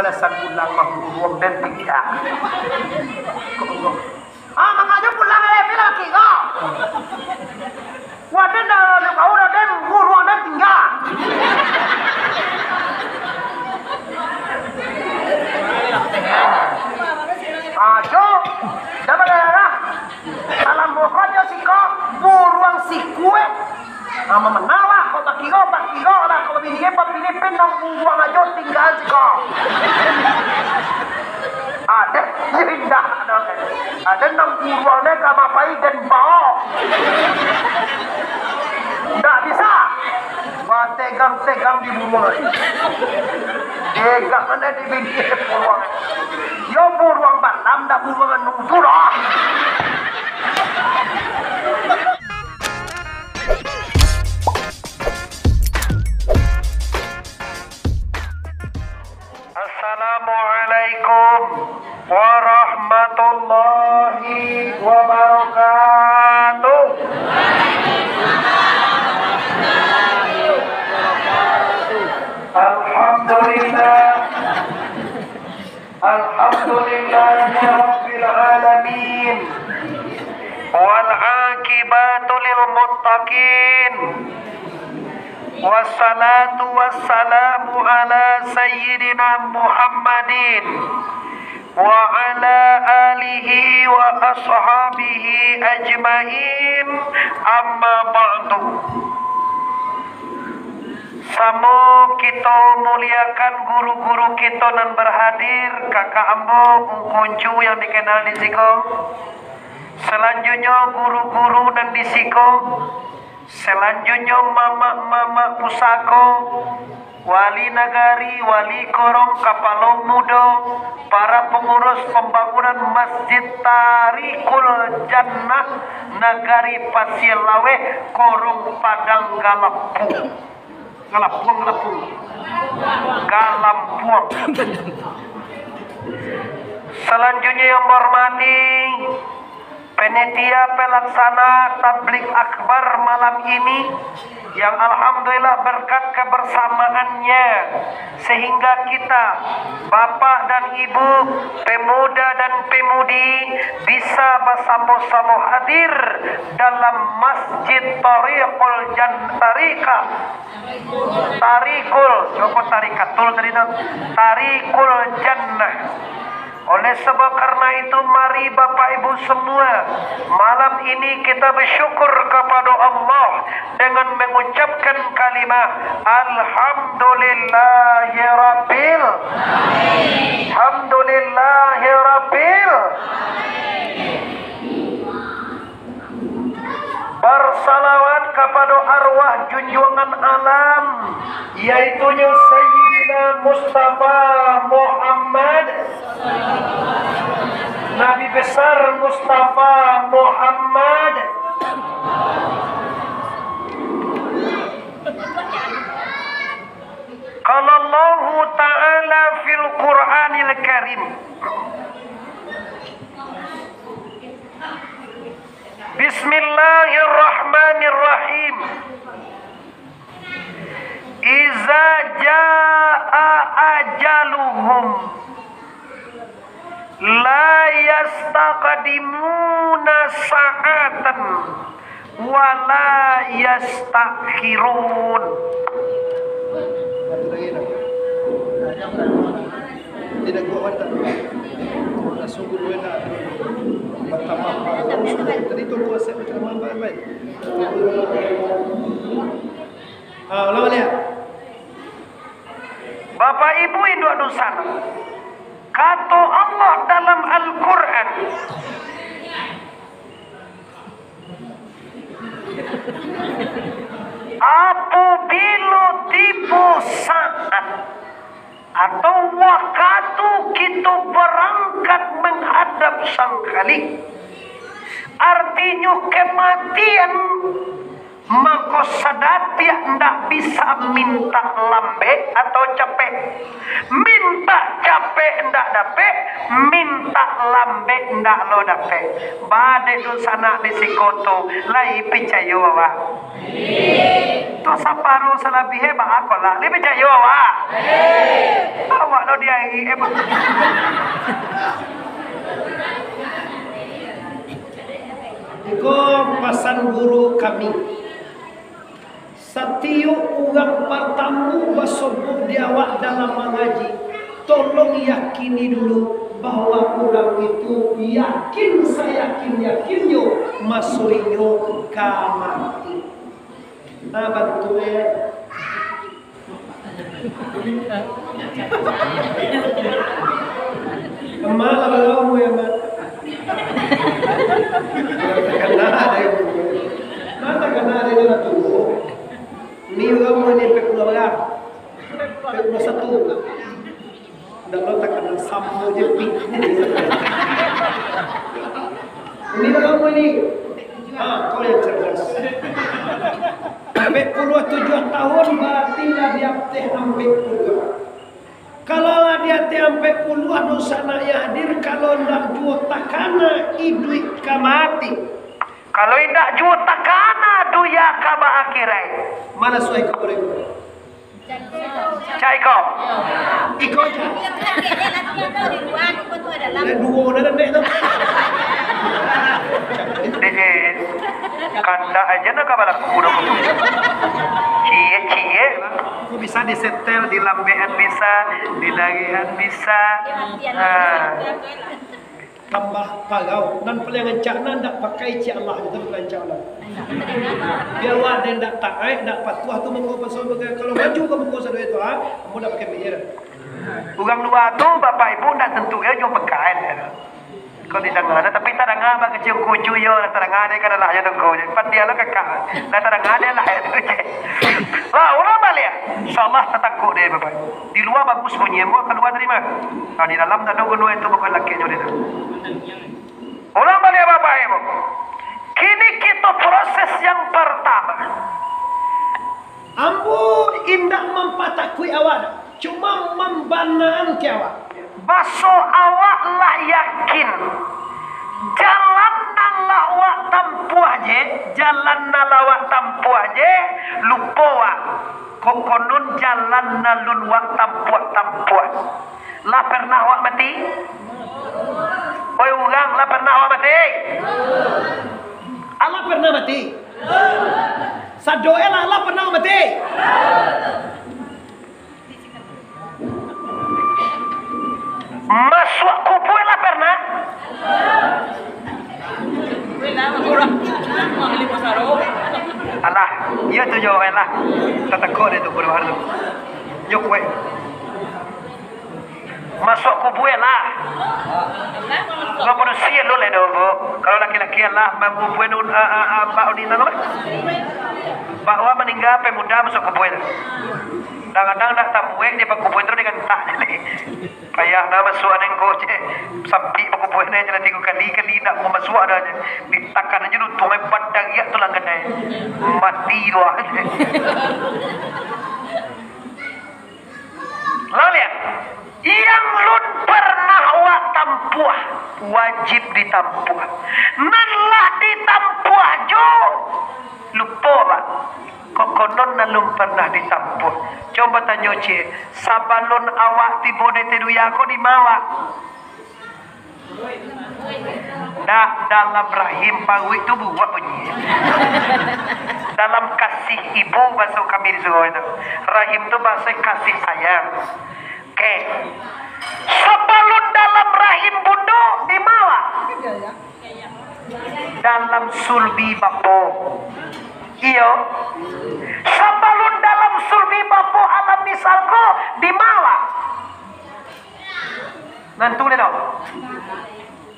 balasan ulang mah buruang dan tiga. Makanya pulang lagi lagi kok. Wadah dah kau dah dan buruang dan tinggal. Ajo, dapat dah. Salam pokoknya sih kok buruang si kue. Ama menawa kau baki lah kau bini Filipin nang buruang aja tinggal sih kok. Ada indah ada nang buruangnya kamapai dan bau. Nggak bisa. Wah tegang di buruang. Tegang mana di bini buruang. Yo buruang Batam dah buruang nunggu dah. Assalamualaikum warahmatullahi wabarakatuh. Alhamdulillahi rabbil alamin wal aqibatu lil muttaqin. Wassalatu wassalamu ala sayyidina Muhammadin wa ala alihi wa ashabihi ajmain, amma ba'du. Samo kita muliakan guru-guru kita nan berhadir, kakak ambo kuncu yang dikenal di siko. Selanjutnya guru-guru dan di siko. Selanjutnya mama-mama pusako, wali nagari, wali korong, kapalong muda, para pengurus pembangunan Masjid Tarikul Jannah Nagari Pasir Lawe, Korong Padang Galampuang. Selanjutnya yang hormati panitia pelaksana tablik akbar malam ini, yang alhamdulillah berkat kebersamaannya sehingga kita bapak dan ibu, pemuda dan pemudi bisa bersama-sama hadir dalam Masjid Tarikul Jannah Tarikul Jannah. Oleh sebab karena itu, mari Bapak Ibu semua, malam ini kita bersyukur kepada Allah dengan mengucapkan kalimat Alhamdulillahirabbil Alhamdulillahirabbil. Bersalawat kepada arwah junjungan alam, yaitu Sayyidina Mustafa Muhammad, Nabi besar Mustafa Muhammad. Qala Allah Ta'ala fil Qur'anil Karim, Bismillahirrahmanirrahim. Iza jaa ajaluhum la yastaqdimuna sa'atan wa la yastakhirun. Tidak gua wata. Sungguh buena. Tadi tu gua set macam baik. Ulang balik. Bapak Ibu Induk Nusana, kata Allah dalam Al-Quran, apabila tiba saat atau waktu kita berangkat menghadap Sang Khalik, artinya kematian, maka sadati ndak bisa minta lambe atau capek. Minta capek ndak dapet, minta lambe ndak lo dapet. Bade tu sana di sikoto, lai percaya wa. Tu saparu salabi heba aku lah, li percaya wa. Awak lo dia Iko pesan guru kami. Setiap orang bertamu bersobok diawak dalam mengaji, tolong yakini dulu bahwa orang itu yakin, saya yakinnya masuknya kamati. Bantu ya. Malah kamu ya mat. Mata kena ada yang tunggu. Ni kamu ni pekulah berapa? Pekulah satu. Dan lo tak kena sambo je pik. Ini kamu ni. Kau yang cerdas. Sampai 27 tahun berarti dah dia teh sampai 10. Kalau lah dia teh sampai 10 dosa nak hadir, kalau nak jual takana iduit kamati. Kalau tidak jual takana duya kaba akhirai. Mana suai kau boleh? Cai kau. Ikut je. Ada dua ada dek tu. Kanda aja nak kabar aku udah cie. Kau bisa disetel di lambean bisa, di dagian bisa. Tambah pagau dan paling encakna ndak pakai ci Allah itu pelancar Allah. Biar wadah ndak takai ndak patuh tu mengko pasal kalau maju kamu kau sadoi itu kamu ndak pakai mikir. Ugang luar tu bapak ibu ndak tentu ya jom pekain. Kau tidak ada tapi tak ada ngapa kecil kucu yo tak ada ngade kan lah ya dongko. Pat dia lah kakak. Tak ada ngade lah ya tu je. Lah ulah balik. Insyaallah tatakku deh bapak. Di luar bagus bunyi mo keluar terima. Kalau di dalam tak ada gunu itu bukan laki nyo dia. Ulang balik bapak ibu. Kini kita proses yang pertama. Ambu indah mempatakui awak, cuma membanaan ke awak. Baso awak lah yakin. Jalan nang awak tampu aja, jalan nang awak tampu aja, lupa awak. Kokonon jalan nalun awak tampu. Lah pernah awak mati? Oi orang lah pernah awak mati? Allah pernah mati. Sadoel Allah pernah mati. Masuk kubur lah pernah? Alah, iya tu jawab lah. Tatakut itu kubur tu. Yuk we. Masuk kubur lah. Kalau manusia lo le dobo. Kalau laki-laki lah mampu buat mbak Odina lo. Bahwa meninggal pemuda masuk kubur. Kadang-kadang nak tamuwe dia pakubur itu dengan tak jadi. Payah nak masuk neng koce sampai pakubur ni jadi 3 kali nak mau masuk ada je. Ditakan aja lu tungai padang ya tu langgan dia. Mati lu aja. Lalu lihat. Yang lun pernah awak tampuah wajib ditampuah. Nanlah ditampuah jo. Lupa pak. Kokonon nalum pernah ditampuh. Coba tanya cik, sabalon awak tiba di teduya ko di mawa. Dah dalam rahim pawi itu buat bunyi. Dalam kasih ibu bahasa kami disuruh itu. Rahim itu bahasa kasih sayang. Oke. Sabalon dalam rahim bunda di mawa. Dalam sulbi bapo. Iyo. Sabalun dalam sulbi bapo alam misalko di mawa. Nantu le dong.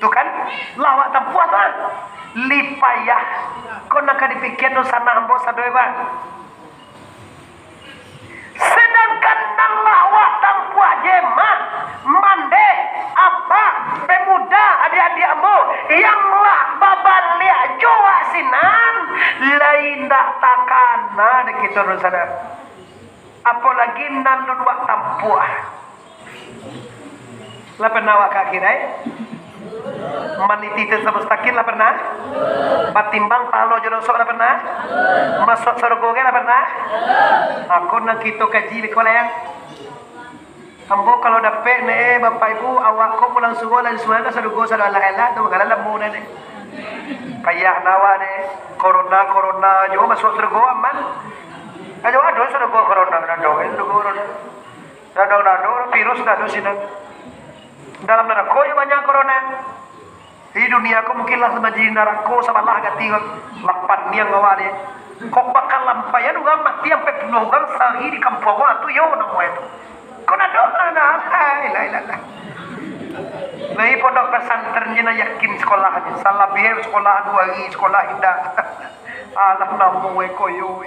Tu kan lawak tampuah tu. Lipayah. Kau nak dipikir no sana ambo sadoe bang. Sedangkan nang lawak tampuah jemah mande apa pemuda adik-adik ambo yang lah babal liak jua sinan lain dak takana dek kita sana. Apalagi nan wak tampuah. Lah pernah wak kakirai? Maniti tesa mustaqil lah pernah? Patimbang palo jorosok lah pernah? Masuk surga lah pernah? Aku nak kita kaji di yang ambo kalau dapat ne bapak ibu awak ko pulang suruh dan semuanya surga sada Allah tu ngalah lamu ne. Kayak nawa ne corona jo masuk surga aman. Ayo aduh surga corona dado virus dado sini. Dalam neraka ya banyak corona. Di dunia aku mungkinlah semajin neraka sama Allah gati lapan niang awalnya. Kok bakal lampayan ugang mati sampai penuh ugang sahi di kampung tu yo namo itu. Kau nak doa nak? Lah. Nah, pondok pesantrennya yakin sekolahnya. Salah biar sekolah 2 hari sekolah indah. Alah namu koyo.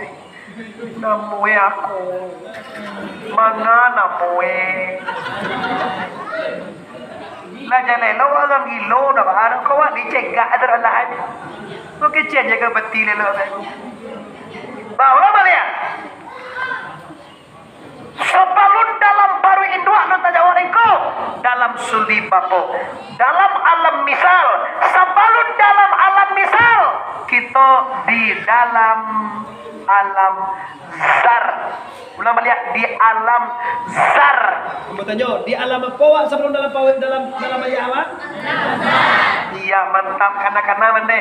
Namu aku. Mana namu lah jalan lo orang gilo dah baru kau dicegak ada lahan. Mungkin jaga betul lo baru. Bawa balik. Sebelum dalam baru induk nota jawab engkau dalam sulbi bapo dalam alam misal sebelum dalam alam misal kita di dalam alam zar. Ulang balik di alam zar. Mau tanya di alam apa wak sebelum dalam ayat apa? Iya mantap karena mende.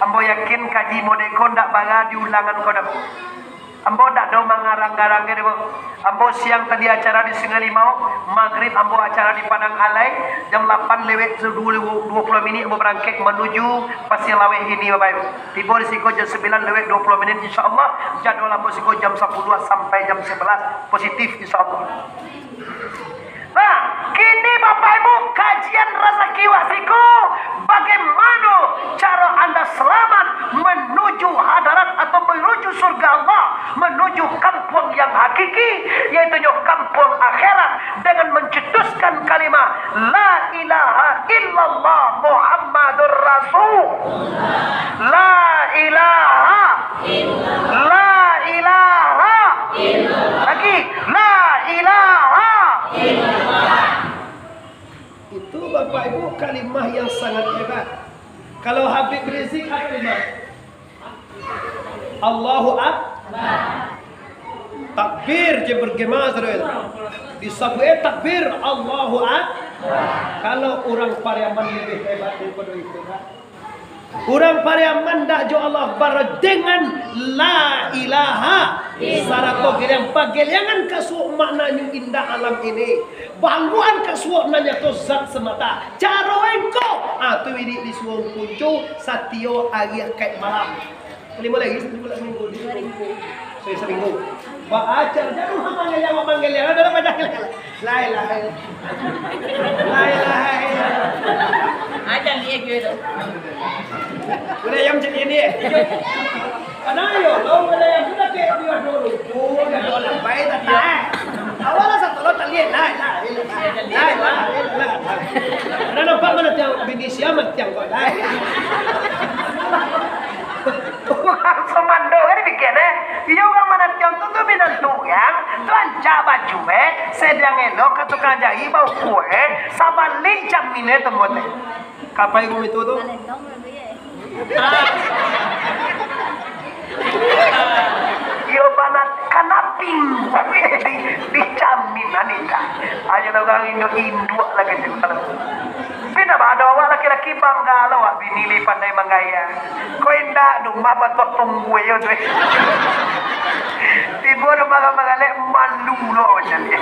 Ambo yakin kaji modeko ndak baga diulangan kodam. Ambo ndak do mangarang-garang ke ambo siang tadi acara di Sungai Limau, maghrib ambo acara di Padang Alai, jam 8 lewat 20 menit ambo berangkat menuju Pasir Laweh ini Bapak Ibu. Tiba di siko jam 9 lewat 20 menit insyaallah, jadwal ambo siko jam 10 sampai jam 11 positif insyaallah. Nah, kini Bapak Ibu kajian rezeki wasiku bagaimana cara Anda selamat menuju hadarat atau menuju surga Allah, menuju kampung yang hakiki yaitu kampung akhirat dengan mencetuskan kalimat la ilaha illallah Muhammadur Rasul. La ilaha la ilaha lagi la ilaha. Itu Bapak Ibu kalimah yang sangat hebat. Kalau Habib Rizik apa kalimah? Allahu Akbar. Takbir je bergema terus. Disebut takbir Allahu Akbar. Kalau orang Pariaman lebih hebat daripada itu kan? Orang Pariaman dak jo Allah Akbar dengan la ilaha. Sarato yang pageliangan kasuh maknanya indah alam ini. Bangguan kasuh nanya to zat semata. Cara engko tu ini di suang puncu satio ayah kait malam. Kelima lagi seminggu. Saya seminggu. Pak ajar jangan manggil yang dalam baca la ilaha illallah. Ajar dia gitu. Udah yang jadi ini. Anayo, lo ada yang sudah ke dia dulu. Oh, dia dolan baik tadi. Awalnya satu lo tak lihat lah. Ada nampak mana tiang Indonesia matiang kau lah. Semando kan bikin iyo kan mana tiang tu binan tuyang tuan jaba cuwe sedang elok ke tukang jahi bau kue sabalik jamine temote. Kapai kau itu tu? Iyo banat kanaping dijamin anika. Ayo orang Indo lagi tu kalau. Pina ba ada awak laki-laki bangga lah awak bini pandai menggaya. Kau indah rumah batok tunggu yo tu. Tiba rumah mengalek malu lo macam ni.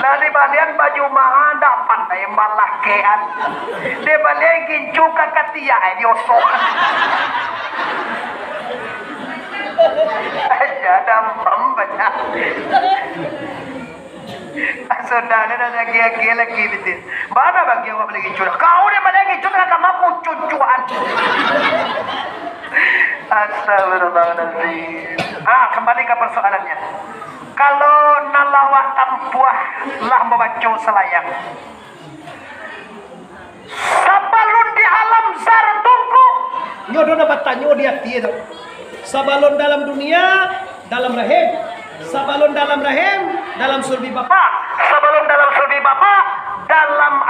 Lalu balian baju mahal dah pandai malakean. Dia balik gincu kakatia dia sok. Aja dampam baca. Saudara ada gaya lagi betul. Mana bagi awak lagi curang? Kau ni lagi curang kamu aku cucuan. Astagfirullahaladzim. Kembali ke persoalannya. Kalau nalawak tampuah lah membaca selayang. Sabalun di alam zar tunggu. Nyodo dapat tanya dia tiada. Sabalun dalam dunia, dalam rahim. Sabalun dalam rahim, dalam sulbi bapa. Sebelum dalam sulbi bapa, dalam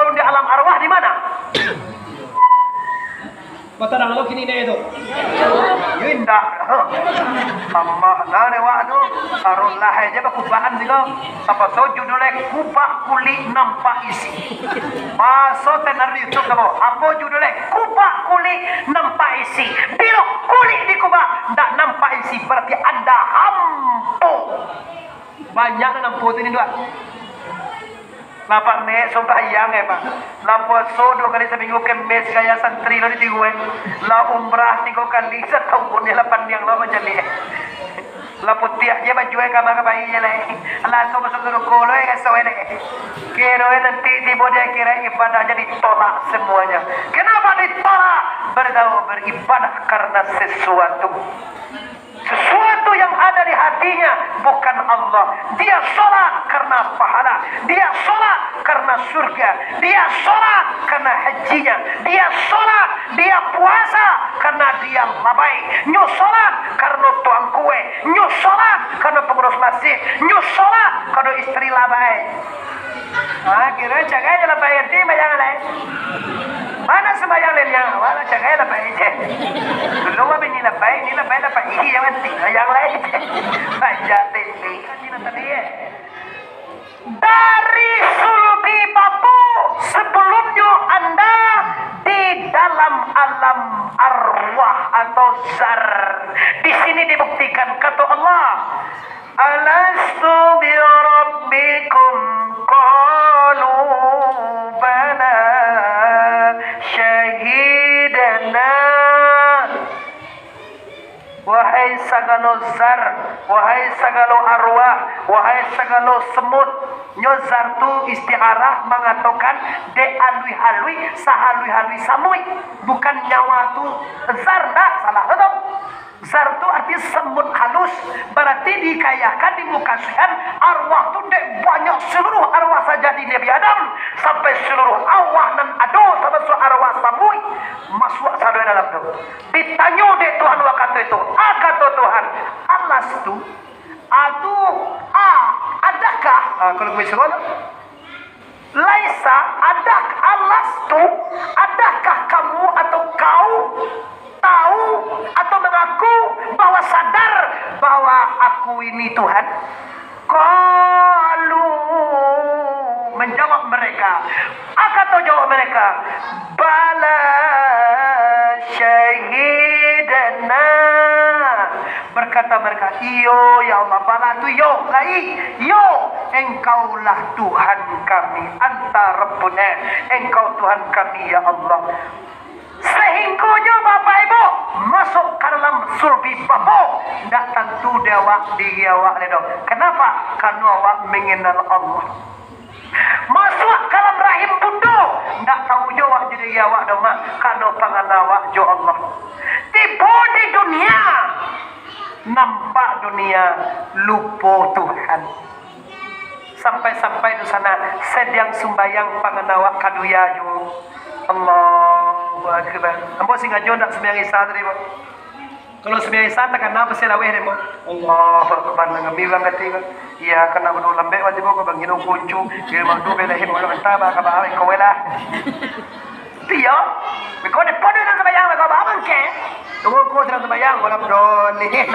kalau di alam arwah di mana? Mata nang lo kini ne itu. Indah. Amma nane wadu arun lahe je kubaan juga. Apa so judulnya kubah kulit nampak isi. Masuk tenar YouTube kamu. Apa judulnya kubah kulit nampak isi. Bila kulit di kubah ndak nampak isi berarti Anda hampo. Banyak nampu ini dua. Lapak mes sembahyang Pak. Lapak so 2 kali seminggu ke mes gaya santri lo di gue. La umrah 3 kali setahun ni lapan yang lo menjadi. Laput tiap dia baju yang kamar bayi je lah. Allah so masuk ke kolo yang so ini. Kira nanti tiba dia kira ibadahnya ditolak semuanya. Kenapa ditolak? Beribadah karena sesuatu yang ada di hatinya bukan Allah. Dia sholat karena pahala, dia sholat karena surga, dia sholat karena hajinya, dia sholat, dia puasa karena dia labai, nyu sholat karena tuang kue, nyu sholat karena pengurus masjid, nyu sholat karena istri labai. Kira jaga aja labai nanti bayang lain. Mana sembahyang lainnya? Wala jaga labai je. Dulu apa ni labai ini yang nanti yang lain. Baca tadi dari sulbi babu sebelumnya Anda di dalam alam arwah atau zar. Di sini dibuktikan kata Allah, alastu bi rabbikum qalu bala syahidana. Wahai sagalo zar, wahai sagalo arwah, wahai sagalo semut. Nyozar tu istiarah mengatakan de alwi-halwi sahalwi-halwi samui. Bukan nyawa tu zar, dah salah betul. Zar tu arti semut halus. Berarti dikayakan di muka Tuhan arwah tu de banyak seluruh arwah saja di Nabi Adam sampai seluruh arwah nan ado termasuk arwah samui masuk sadu dalam tu. Ditanya de Tuhan waktu itu, kata Tuhan, alas tu adakah kalau gue sekolah laisa alas tu adakah kamu atau kau tahu atau mengaku bahwa sadar bahwa aku ini Tuhan? Qalu menjawab mereka, kata jawab mereka, bala syahidana. Berkata mereka, iyo ya Allah, bala tu yo lai, yo engkaulah Tuhan kami, anta Rabbuna, engkau Tuhan kami ya Allah. Sehingga Bapak Ibu masuk ke dalam surbi Bapak, tidak tentu dewa diri awak itu. Kenapa? Karena awak mengenal Allah. Masuk ke dalam rahim bunda, tidak tahu jawab jadi awak doma, karena pangan awak jo Allah. Tiba di dunia, nampak dunia, lupa Tuhan. Sampai-sampai di sana sedang sembayang pangan awak kaduya jo. Allahu Akbar. Ambo singa jo nak sembahyang Isya tadi, Pak. Kalau sembahyang Isya tak kenapa sih laweh demo. Allahu Akbar nang bilang kati ko. Iya kana ko lambe wajib ko bang ino kuncu, dia mang do bela hin wala taba ka ba ko wala. Tiyo, ko de podo nang sembahyang ko ba man ke. Tunggu ko sa sembahyang wala do lihin.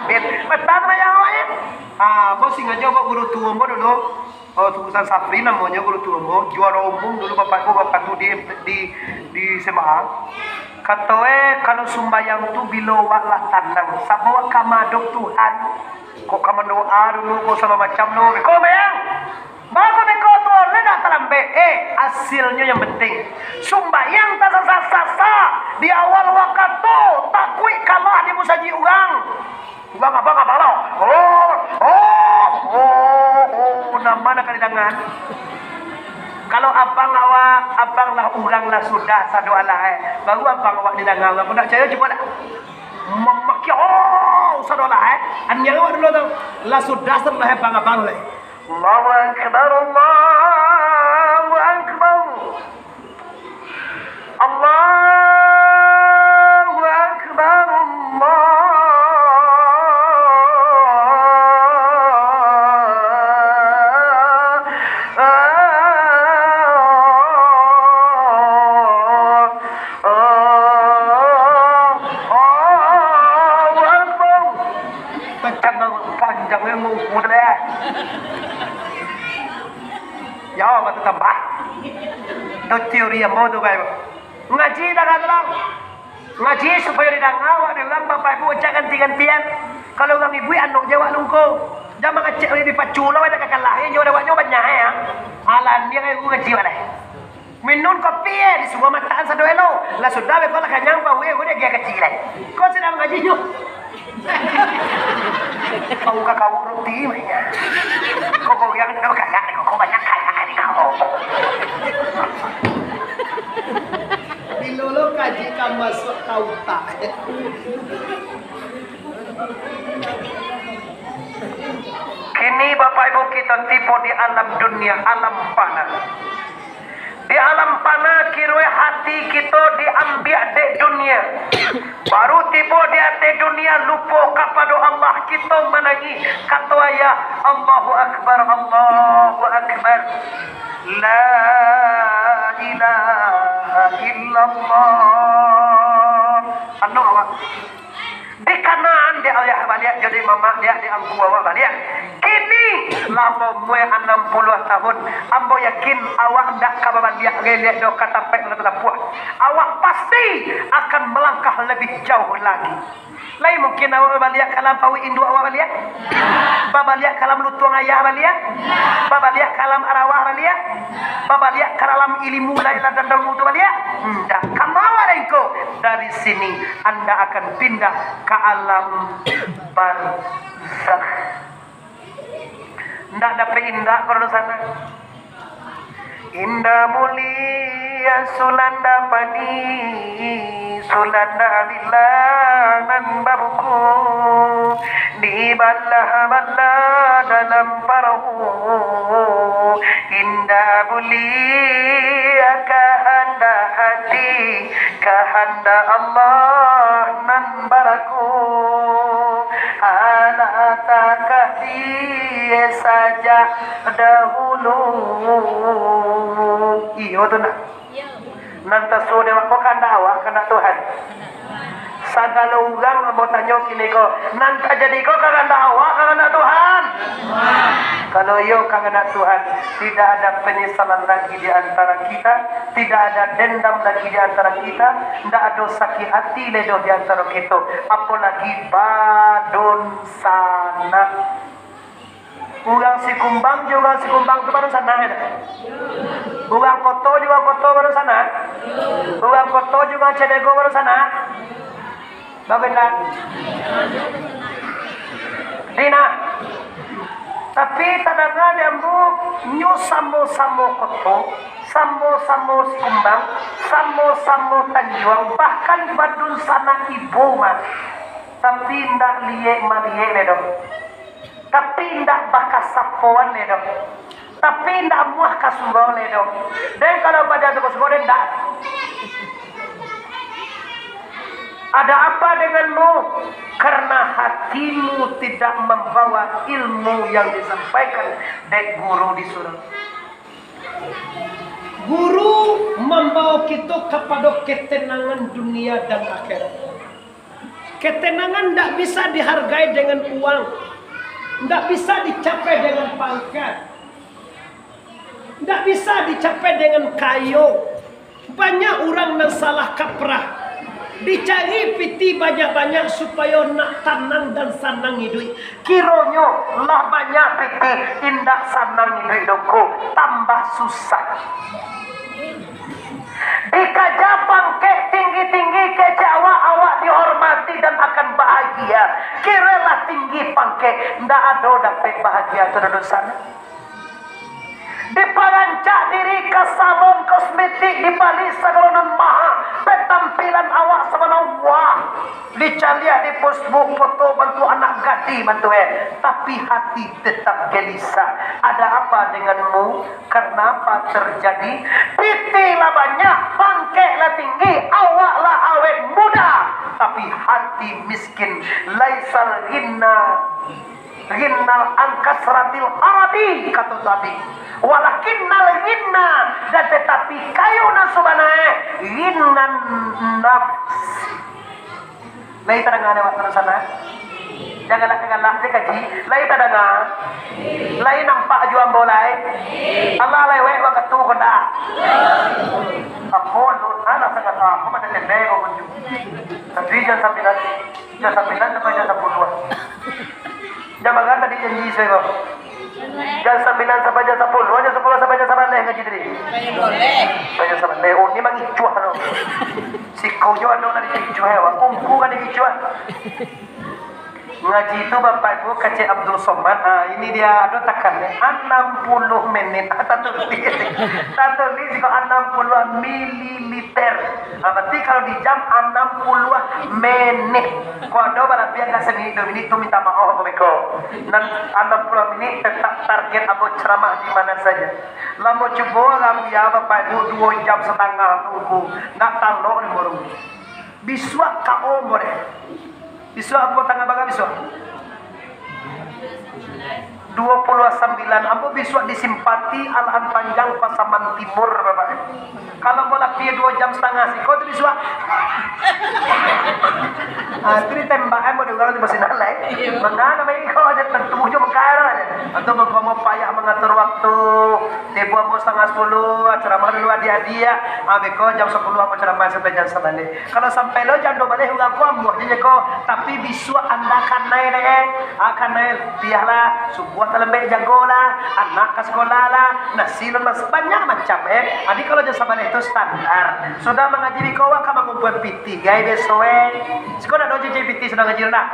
Bet, mata sembahyang awak. Bos singa jo ko guru tuwa mo dulu. Tulisan Safri namanya guru tuwa juara umum dulu bapakku di Semarang. Katoe kalau sumbayang tu bila waklah tanang sabawa kamadok Tuhan. Kok kamu doa dulu kok sama macam lo. Kok bayang? Bago beko tu nak talambe. Hasilnya yang penting. Sumbayang tak sasa di awal waktu takui kalah di musaji urang. Urang apa lo? Nama nak kalidangan. Kalau abang lah urang lah sudah sadu Allah baru abang awak didangang. Aku nak percaya cuba tak? Memaki sadu Allah An yang awak dulu tu lah sudah setelah abang lah. Allahu Akbar, Allahu Akbar, Allahu Akbar, Allah. Ya, batu tambah. Itu teori yang mau tu baik. Ngaji dah kadang. Ngaji supaya didangau, diulang bapak ibu ucap ganti-gantian. Kalau orang ibu anu jawab lungko. Jangan ngecek di paculo ada kakak lain jauh dawatnya banyak ya. Alan dia kayak ngaji mana? Minum kopi di semua mataan satu elo. Lah sudah be kalau kanyang pa we udah dia kecil lah. Kau sedang ngaji nyu. Kau kakak roti banyak. Kau yang kau kaya, kau banyak kaya kali kau. Di lolo kaji kan masuk kau tak. Kini Bapak Ibu kita tipu di alam dunia, alam fana. Di alam fana kirwe hati kita diambil di dunia. Baru tipu di hati dunia lupa kepada Allah kita menangi kata ya Allahu Akbar, Allahu Akbar. La ilaha illallah. Anu awak di kanan dia ayah balik jadi mama dia di angku awak balik. Kini lama mue 60 tahun ambo yakin awak ndak kababan dia ngeliat do kata pek na puas. Awak pasti akan melangkah lebih jauh lagi. Lain mungkin awak balik kalam pawi indu awak balik. Babaliak kalam lutuang ayah balik. Babaliak kalam arawah balik. Babaliak kalam ilmu lain dan dalam mutu balik. Ndak kamawa engko dari sini Anda akan pindah ke alam barzakh. Ndak dapat indah kalau sana. Indah mulia sulanda padi, sulanda bilangan babuku, di bala dalam parahu. Indah mulia kahanda hati, kahanda Allah nan baraku. Anak takah dia saja dahulu. Iyo tu nak. Nanti sudah kau kanda awak kanda Tuhan. Segala orang mau tanya kini kau. Nanti jadi kau kanda awak kanda Tuhan. Kalau yo kanda Tuhan, tidak ada penyesalan lagi di antara kita, tidak ada dendam lagi di antara kita, tidak ada sakit hati ledoh di antara kita, apalagi badun sana. Urang si kumbang juga si kumbang tu baru sana ya. Urang koto juga koto baru sana. Urang koto juga cedego baru sana. Bagaimana? Dina. Tapi tadanga diambu nyu samo-samo koto, samo-samo si kumbang, samo-samo tanjuang, bahkan badun sana ibu mah. Tapi ndak liye malie ledo. Tapi ndak bakas sapuan ledo. Tapi ndak muah kasuro ledo. Dan kalau pada tu kasuro ndak. Ada apa denganmu? Karena hatimu tidak membawa ilmu yang disampaikan dari guru di surga. Guru membawa kita kepada ketenangan dunia dan akhirat. Ketenangan tidak bisa dihargai dengan uang, tidak bisa dicapai dengan pangkat, tidak bisa dicapai dengan kayu. Banyak orang yang salah kaprah. Dicari piti banyak-banyak supaya nak tenang dan senang hidup. Kironyo lah banyak piti indah senang hidupku tambah susah. Dikaja pangkek tinggi-tinggi ke Jawa awak dihormati dan akan bahagia. Kiralah tinggi pangkek ndak ada dapat bahagia terus sana. Diparancak diri ke salon kosmetik di balik segala maha penampilan awak sebenarnya wah dicalia di Facebook foto bantu anak gadi bantu tapi hati tetap gelisah. Ada apa denganmu? Kenapa terjadi? Pitilah banyak, pangkeklah tinggi, awaklah awet muda, tapi hati miskin. Laisal Ginnal angkasratil aradi kata Nabi. Walakinnal ginna dan tetapi kayu nasubanae ginnan nafsi. Lain terdengar waktu sana. Janganlah dikaji. Lain terdengar. Lain nampak jual bolai. Allah lewe ketu kena. Aku anak saya kata aku macam tendai kau kunci. Tapi jam 9 sampai jam 10. Jam makan tadi janji saya kau. Jam 9 sampai jam 10, jam 10 sampai jam 9 ngaji tadi. Sampai jam 9. Oh, ni mang icuah tu. Si kau jo ada nak icuah ya, kumpu kan icuah. Ngaji itu Bapak Ibu Kecik Abdul Somad. Ini dia ada tekannya 60 menit. Satu tulis kalau 60 mililiter. Berarti kalau di jam 60 menit. Kalau ada berarti ada semenit 2 menit itu minta maaf mereka. Dan 60 menit tetap target aku ceramah di mana saja. Lama coba kamu ya Bapak Ibu 2 jam setengah tunggu. Nak talok ni baru. Biswa kau boleh. Biswa apa tanggal berapa biswa? 29. Apa biswa disimpati Al-an Panjang Pasaman Timur Bapak. Kalau bola dia 2 jam setengah sih. Kau tu biswa? Itu ditembak mau diulang di mesin alai. Mana namanya kau aja tentu je perkara aja. Atau kau mau payah mengatur waktu. Tiba mau setengah 10 ceramah dulu adik-adik. Kau jam 10 apa ceramah sampai jam 9. Kalau sampai lo jam 12 ulang kau ambuh je kau. Tapi biswa anda akan naik deh. Akan naik biarlah sebuah terlebih jagolah. Anak ke sekolah lah. Nasi lemas banyak macam Adik kalau jam 9 itu standar. Sudah mengaji di kau kamu ngumpul piti gay besok sekolah dojo JPT sudah ngaji nak?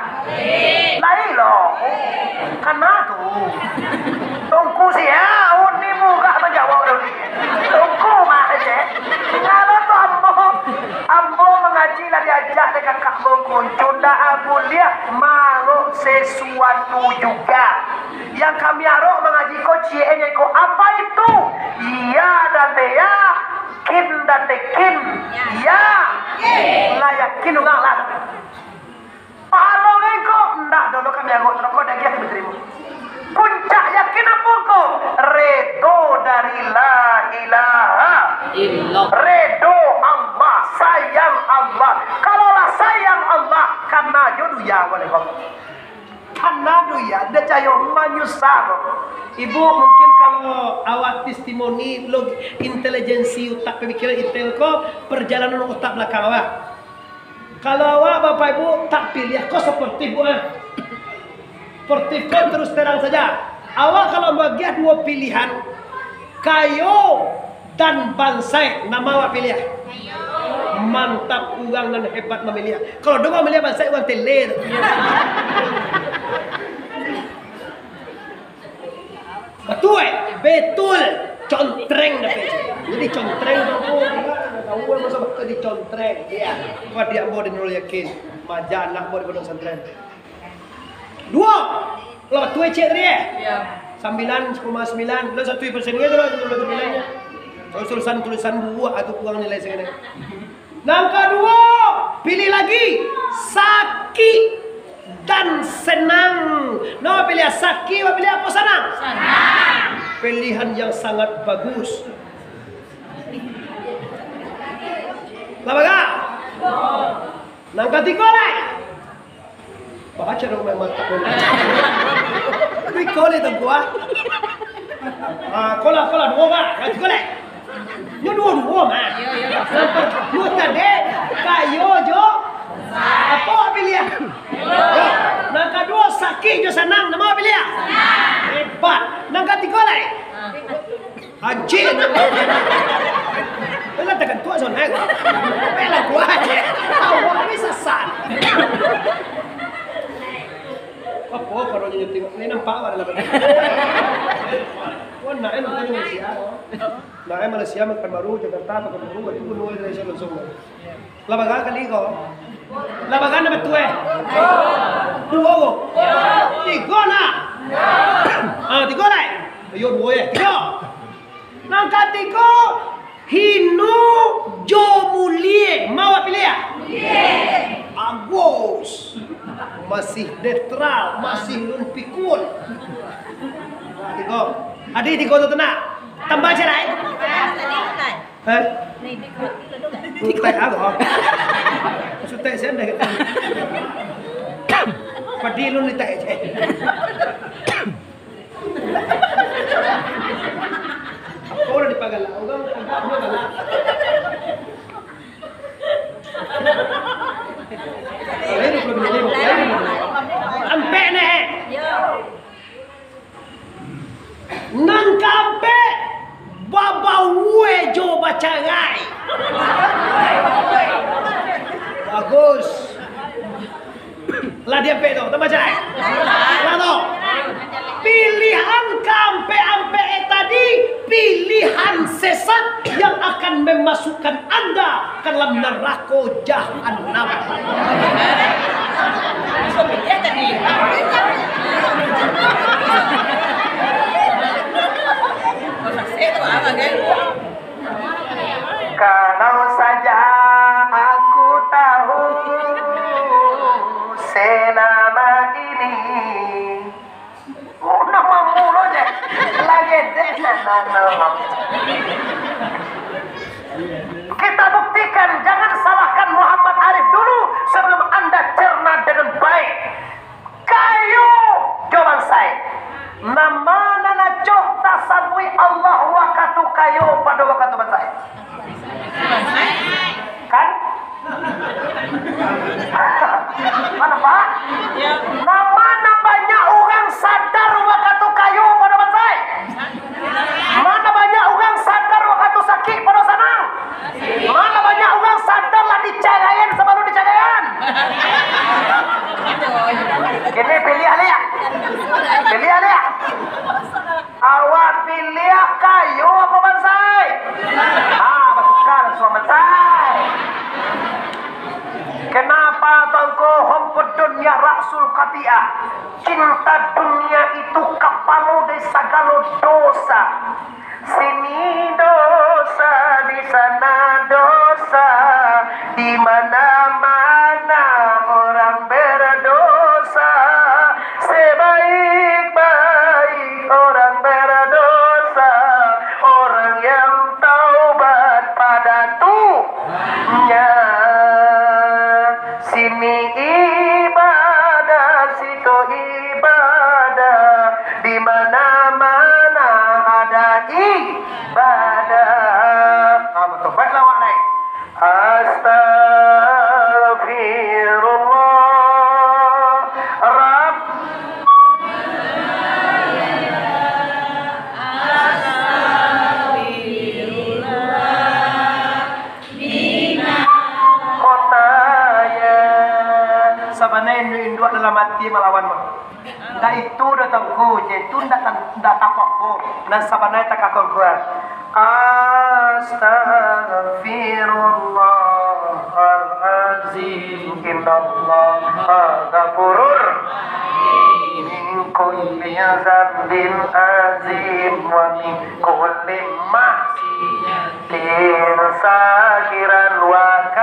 Lain loh. Karena tu tungku sih ya. Ini muka menjawab dulu. Tungku mah aja. Kalau tu ambo mengaji lah diajak dekat kakak kuncun dah abu lihat malu sesuatu juga. Yang kami arok mengaji ko cienya ko apa itu? Iya date ya. Kin date kin. Ya. Layakin ulang lah. Pahala kau ndak dulu kami anggap rokok dan dia diterima. Puncak yakin apa kau? Redo dari la ilaha illallah. Redo Allah, sayang Allah. Kalaulah sayang Allah, karena jodoh ya boleh kau. Karena dia cayo menyusah. Ibu mungkin kalau awak testimoni log intelijensi otak pemikiran intel kau perjalanan otak belakang awak. Kalau awak Bapak Ibu tak pilih kau sportif sportif kau terus terang saja. Awak kalau bagi 2 pilihan kayo dan bansai, nama awak pilih. Mantap uang dan hebat memilih. Kalau dua memilih bansai uang teler. Betul contreng dah jadi contreng tahu masa betul di contreng dia buat dia mau dinul yakin maja anak mau di pesantren 2 kalau tu cek dia 9,9 dan 1% gitu loh nilainya tulisan buah atau uang nilai segini. Yang kedua pilih lagi sakit dan senang. No pilih sakit, pilih apa senang? Senang. Pilihan yang sangat bagus. Labaga? Nang ketiga lah. Baca dong memang tak boleh. Tapi kau itu gua. Kola 2 mah, ketiga lah. Yo 2 mah. Yo tadi kayo jo. Apa pilih? Nang kedua sakit jo senang, nama pilih? Hebat. Nang ketiga lah. Haji. Bela tekan tua zon hang. Bela gua aja. Awak ni sesat. Apa kalau dia tengok ni nampak apa dalam. Wah, nak Malaysia. Nak Malaysia makan baru Jakarta makan baru itu pun nuai Malaysia langsung. Labagan kali kau. Labagan apa tu 2 go. 3 lah. 3 lah. Ayo 2 3. Nang ketiga hinu jo mulie mau pilih ya? Agus masih netral, masih lun pikul. Tiga. Adik tiga tu tenang. Tambah cerai. Hah? Tutai apa? Tutai saya dah. Padi lun ditai je. Kau dah dipanggil galak. Orang agak dia galak. Ampe ne. Nang kampe babawe jo bacangai. Bagus. Lah dia pe tu, tak baca. Lah tu. Pilihan kampe ampe tadi pilihan sesat yang akan memasukkan Anda ke dalam neraka jahanam. Kalau saja aku tahu selama ini, nama mulu je, lagi deh. Kita buktikan, jangan salahkan Muhammad Arif dulu sebelum Anda cerna dengan baik. Kayu jawaban saya. Nama nana cok tasabui Allah wakatu kayu pada waktu bansai. Kan? Mana Pak? Mana banyak orang sadar waktu kayu pada bansai? Mana banyak orang sadar waktu sakit pada senang? Mana banyak orang sadar lah dicagain sebelum dicagain? Kini pilih alia. Pilih alia. Awak pilih kayu apa bansai? Betul suami bansai. Kenapa tangko humput dunia rasul qati'ah? Cinta dunia itu kapalu dari segala dosa. Sini dosa, di sana dosa, di mana-mana orang berdosa. Sebaik-baik orang berdosa, orang yang taubat pada Tuhannya. Sini ibadah, situ ibadah, di mana-mana ada ibadah. Betul. Baiklah awak naik. Astaghfirullah Rabb. Sebenarnya induk dalam hati melawan dah itu datangku je itu datang apa dan sebenarnya tak akan keluar. Astaghfirullahaladzim, innallaha ghafurur min kulli dzambin azim wa min kulli ma'siyatin sahiran wa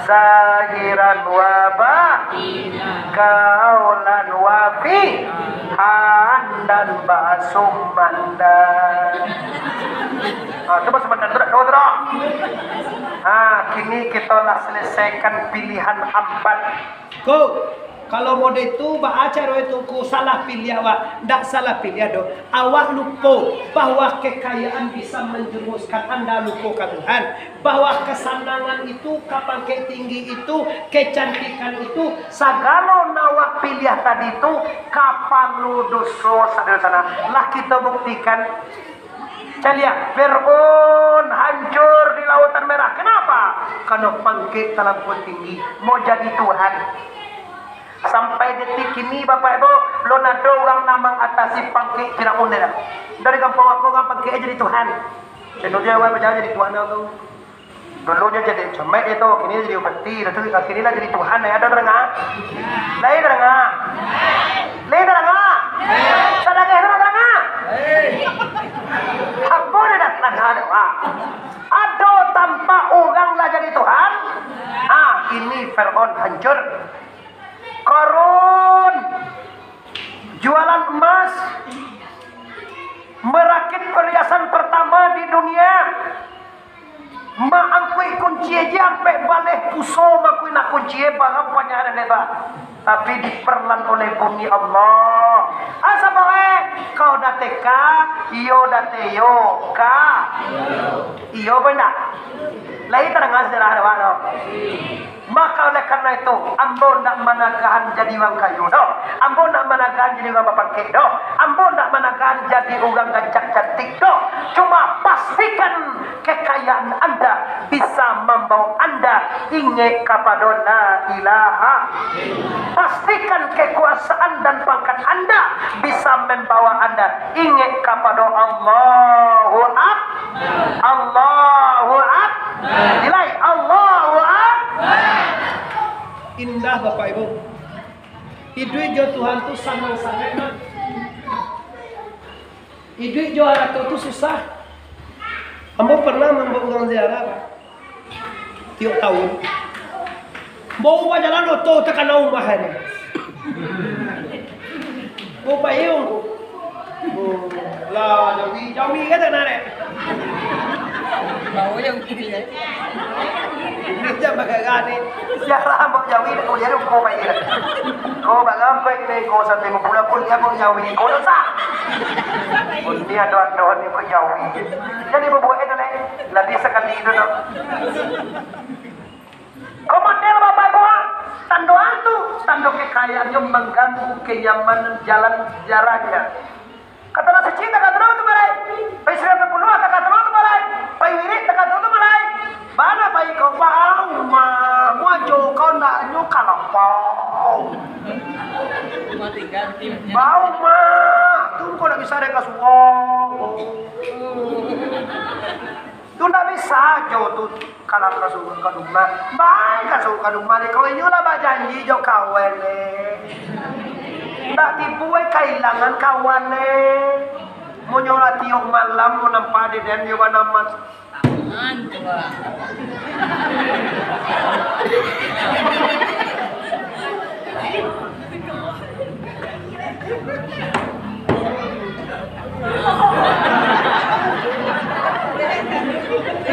zahiran wa kaulan wa fi'an dan basum mandan. Coba sebentar kau terus. Kini kita lah selesaikan pilihan empat. Go. Kalau mode itu baca itu ku salah pilih awak, tak salah pilih do. Awak lupa bahwa kekayaan bisa menjerumuskan Anda lupa ke Tuhan. Bahwa kesenangan itu, kapan tinggi itu, kecantikan itu, segala nawak pilih tadi itu kapan lu dosa sana. Lah kita buktikan. Lihat, Fir'aun hancur di Lautan Merah. Kenapa? Karena bangkit terlalu tinggi, mau jadi Tuhan. Sampai detik ini Bapak Ibu, lo nado orang namang atasi pangkit Firaun dah. Dari kampung aku orang pangkit jadi Tuhan. Dulunya awak berjalan jadi Tuhan aku. Dulunya jadi cemek itu, kini jadi upeti, lalu akhirnya jadi Tuhan. Ada dengar? Lain dengar? Lain dengar? Sadar ke dengar? Apa dia dah dengar? Ada tanpa orang lah jadi Tuhan. Ini Fir'aun hancur. Qarun jualan emas, merakit perhiasan pertama di dunia. Mak angkui kunci aja sampai balik puso makui nak kunci barang banyak ada lebar. Tapi diperlan oleh bumi Allah. Asa boleh Kau date ka, iyo date yo ka. Iyo benda. Lagi terang sejarah ada waktu. Maka oleh karena itu, ambo nak managahan jadi wang kayu do, ambo nak managahan jadi wang pakai do, ambo nak managahan jadi orang gajah cantik do. Cuma pastikan kekayaan anda bisa membawa anda ingat kepada la ilaha. Pastikan kekuasaan dan pangkat anda bisa membawa anda ingat kepada Allahu Akbar. Allahu Akbar. Nilai Allahu Akbar. Indah Bapak Ibu. Hidup jo Tuhan tu sangat-sangat mah. Hidup jo harata tu susah. Ambo pernah membawa orang ziarah tiap tahun. Bawa jalan oto tekan rumah hari. Bawa payung. Lah jauh kata nare. Bawa yang kiri ya. Ini jam bagagani. Siapa ambo jawi ko jadi ko ba ira. Ko ba ngam ko ini ko sa temo pula pun ya ko jawi ko dosa. Pun dia doa ni ko jawi. Jadi bubuh itu le lagi sekali itu no. Komodel Bapak Ibu, tando itu, tando kekayaan yang mengganggu kenyamanan jalan jaraknya. Kata nasi cinta kata tu malai, pai sering berpuluh kata tu malai, pai wirid kata tu malai. Mana pai kau bau ma, muajo kau nak nyuka lapau. Bau ma, tu kau nak bisa reka suong. Tu nak bisa jo tu kalau kasut kaduma, baik kasut kaduma ni kau inyula bajanji jo kawan ni. Tak tipu kailangan kawan ni. Munyola tiok malam menampak di dan juga namat.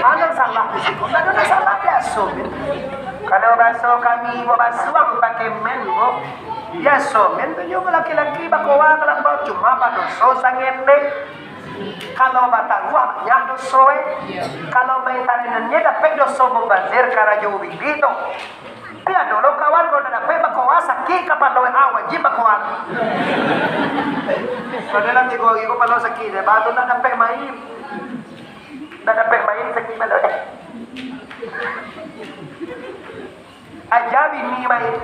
Ada salah di situ, ada salah biasa. Kalau bahasa kami basuang pakai menbo, biasa. Men tu juga laki-laki bakowa kalau cuma badoso sangende. Kalau batagua banyak doso. Kalau main tarinannya dapat doso membazir karena jauh begitu. Dia dulu kawan kau dah dapat bakowa sakit kapan loe wajib bakowa. Kalau nanti kau ikut kalau sakit, deh batu dah dapat main. Dah dapat main sakit mana deh. Aja bini main.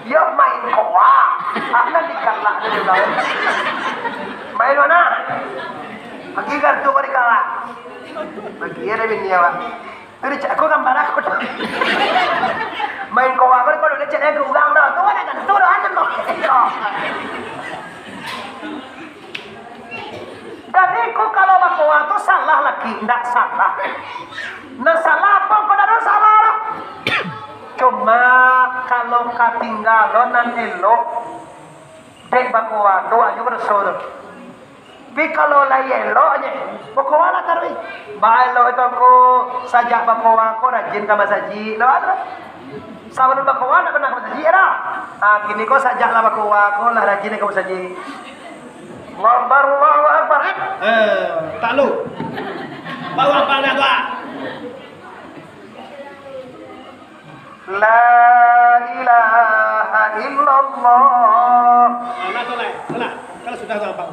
Yo main kowa. Akan dikalak ni dah. Main mana? Bagi kartu kau dikalak. Bagi ada bini awak. Jadi cak aku gambar aku. Main kowa kau dah cak aku ulang dah. Tu ada kan? Tu dah ada noh. Jadi kau kalau bakowa tu salah lagi, tidak salah. Nah salah apa? Kau dah salah. Cuma kalau ketinggalan nan elok, dek bakowa tu aja bersodo. Tapi kalau lagi eloknya, bakowa lah taruh. Baik itu aku sajak bakowa aku rajin ke masaji, lah ada. Sebelum bakowa nak pernah ke masaji ada. Kini kau sajak lah bakowa aku lah rajin ke masaji. Allahu Akbar. Tak lu. Bawa apa nak doa? La ilaha illallah. Nak tolak, tolak. Kalau sudah gampang.